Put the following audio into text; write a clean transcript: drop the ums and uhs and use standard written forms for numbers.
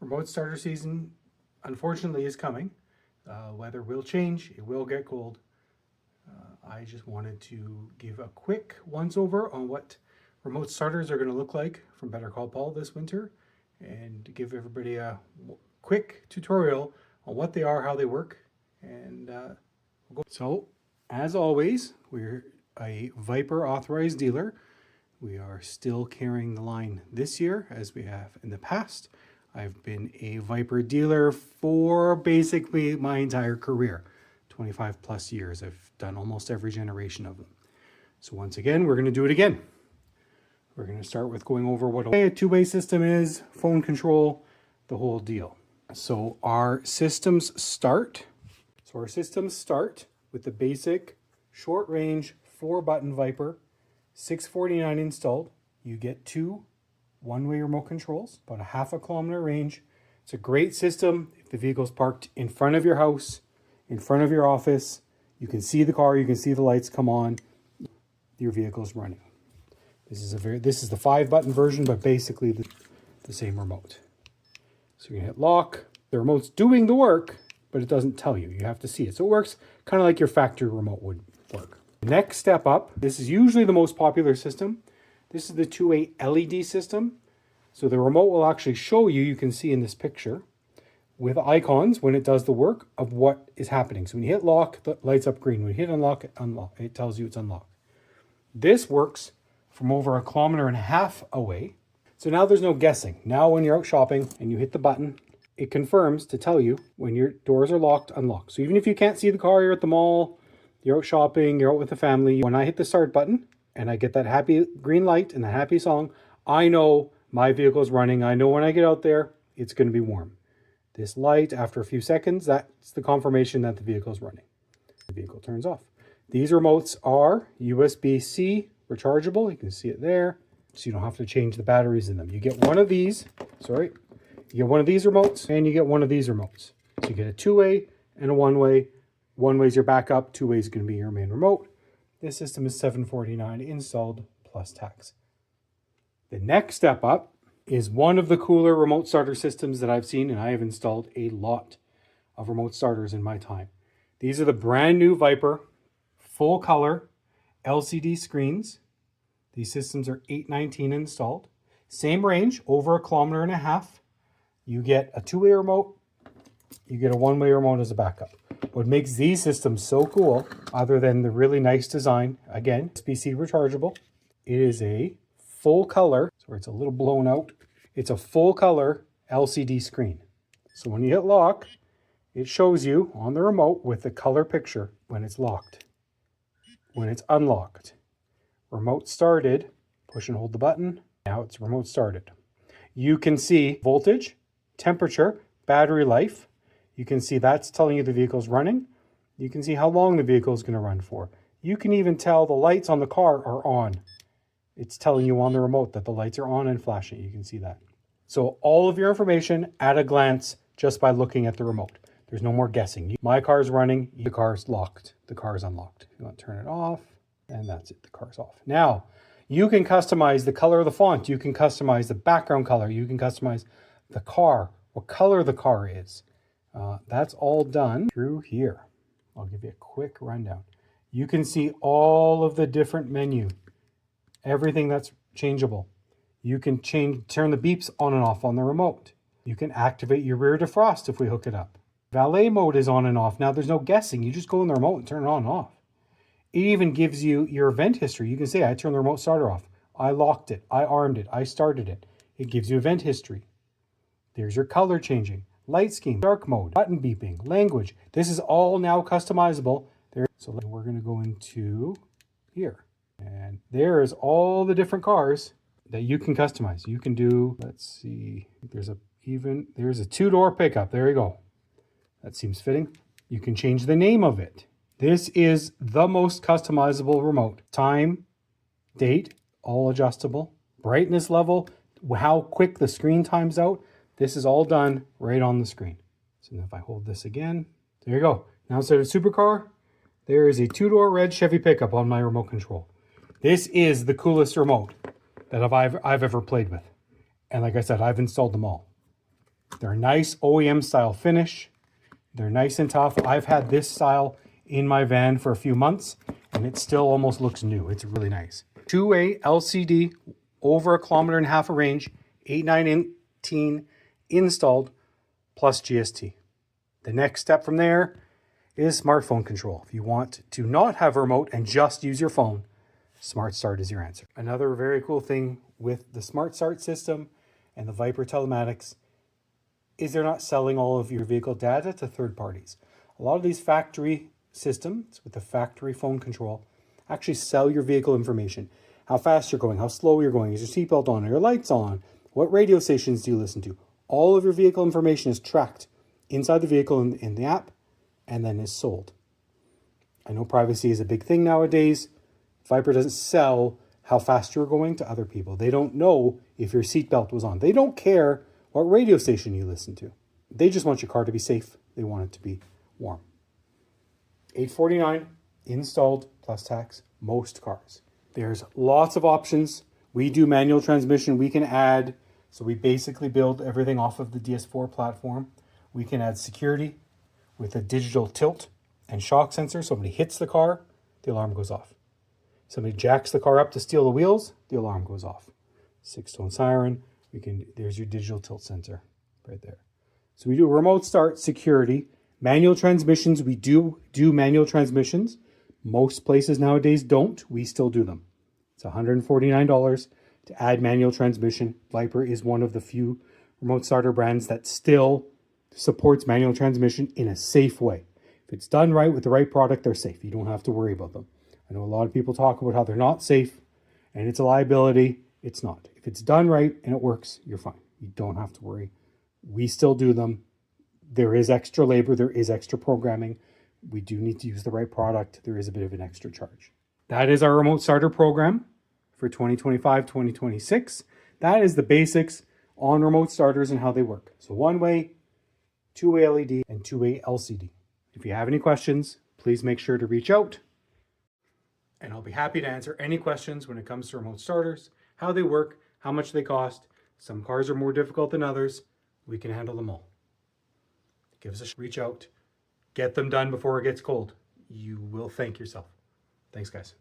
Remote starter season, unfortunately, is coming. Weather will change. It will get cold. I just wanted to give a quick once-over on what remote starters are going to look like from Better Call Paul this winter, and give everybody a quick tutorial on what they are, how they work, and we'll go. So, as always, we're a Viper authorized dealer. We are still carrying the line this year as we have in the past. I've been a Viper dealer for basically my entire career, 25 plus years. I've done almost every generation of them. So once again, we're going to do it again. We're going to start with going over what a two-way system is, phone control, the whole deal. So our systems start with the basic short range 4-button Viper, 649 installed. You get 2 one-way remote controls, about a half a kilometer range. It's a great system if the vehicle's parked in front of your house, in front of your office. You can see the car, you can see the lights come on, your vehicle's running. This is the 5-button version, but basically the same remote. So you hit lock. The remote's doing the work, but it doesn't tell you. You have to see it. So it works kind of like your factory remote would work. Next step up, this is usually the most popular system. This is the 2-way LED system. So the remote will actually show you, you can see in this picture, with icons when it does the work of what is happening. So when you hit lock, the lights up green. When you hit unlock, it tells you it's unlocked. This works from over 1.5 kilometers away. So now there's no guessing. Now when you're out shopping and you hit the button, it confirms to tell you when your doors are locked, unlocked. So even if you can't see the car, you're at the mall, you're out shopping, you're out with the family, when I hit the start button and I get that happy green light and the happy song, I know my vehicle is running. I know when I get out there, it's going to be warm. This light, after a few seconds, that's the confirmation that the vehicle is running. The vehicle turns off. These remotes are USB-C rechargeable. You can see it there. So you don't have to change the batteries in them. You get one of these, you get one of these remotes and you get one of these remotes. So you get a 2-way and a 1-way. 1-way is your backup, 2-way is going to be your main remote. This system is $749 installed plus tax. The next step up is one of the cooler remote starter systems that I've seen, and I have installed a lot of remote starters in my time. These are the brand new Viper full color LCD screens. These systems are $819 installed. Same range, over 1.5 kilometers. You get a 2-way remote, you get a 1-way remote as a backup. What makes these systems so cool, other than the really nice design, again, USB-C rechargeable, it is a full color, sorry, it's a little blown out. It's a full color LCD screen. So when you hit lock, it shows you on the remote with the color picture when it's locked, when it's unlocked. Remote started, push and hold the button. Now it's remote started. You can see voltage, temperature, battery life. You can see that's telling you the vehicle's running. You can see how long the vehicle is going to run for. You can even tell the lights on the car are on. It's telling you on the remote that the lights are on and flashing. You can see that. So all of your information at a glance just by looking at the remote. There's no more guessing. My car's running, the car's locked, the car's unlocked. You want to turn it off, and that's it, the car's off. Now, you can customize the color of the font. You can customize the background color. You can customize the car, what color the car is. That's all done through here. I'll give you a quick rundown. You can see all of the different menu, everything that's changeable. You can turn the beeps on and off on the remote. You can activate your rear defrost if we hook it up. Valet mode is on and off. Now there's no guessing. You just go in the remote and turn it on and off. It even gives you your event history. You can say, I turned the remote starter off. I locked it. I armed it. I started it. It gives you event history. There's your color changing, light scheme, dark mode, button beeping, language. This is all now customizable. So we're going to go into here. And there is all the different cars that you can customize. You can do, let's see, there's a 2-door pickup. There you go. That seems fitting. You can change the name of it. This is the most customizable remote. Time, date, all adjustable. Brightness level, how quick the screen times out. This is all done right on the screen. So if I hold this again, there you go. Now instead of supercar, there is a 2-door red Chevy pickup on my remote control. This is the coolest remote that I've ever played with. And like I said, I've installed them all. They're a nice OEM style finish. They're nice and tough. I've had this style in my van for a few months and it still almost looks new. It's really nice. Two-way LCD, over 1.5 kilometers of range, 819 installed, plus GST. The next step from there is smartphone control. If you want to not have a remote and just use your phone, Smart Start is your answer. Another very cool thing with the Smart Start system and the Viper telematics is they're not selling all of your vehicle data to third parties. A lot of these factory systems with the factory phone control actually sell your vehicle information. How fast you're going, how slow you're going, is your seatbelt on, are your lights on, what radio stations do you listen to? All of your vehicle information is tracked inside the vehicle in the app and then is sold. I know privacy is a big thing nowadays. Viper doesn't sell how fast you're going to other people. They don't know if your seatbelt was on. They don't care what radio station you listen to. They just want your car to be safe. They want it to be warm. $849 installed plus tax, most cars. There's lots of options. We do manual transmission. We can add, so we basically build everything off of the DS4 platform. We can add security with a digital tilt and shock sensor. Somebody hits the car, the alarm goes off. Somebody jacks the car up to steal the wheels, the alarm goes off. 6-tone siren. There's your digital tilt sensor right there. So we do remote start, security, manual transmissions. We do manual transmissions. Most places nowadays don't. We still do them. It's $149 to add manual transmission. Viper is one of the few remote starter brands that still supports manual transmission in a safe way. If it's done right with the right product, they're safe. You don't have to worry about them. I know a lot of people talk about how they're not safe and it's a liability. It's not. If it's done right and it works, you're fine. You don't have to worry. We still do them. There is extra labor. There is extra programming. We do need to use the right product. There is a bit of an extra charge. That is our remote starter program for 2025-2026. That is the basics on remote starters and how they work. So one-way, two-way LED, and two-way LCD. If you have any questions, please make sure to reach out. And I'll be happy to answer any questions when it comes to remote starters, how they work, how much they cost. Some cars are more difficult than others. We can handle them all. Give us a reach out. Get them done before it gets cold. You will thank yourself. Thanks, guys.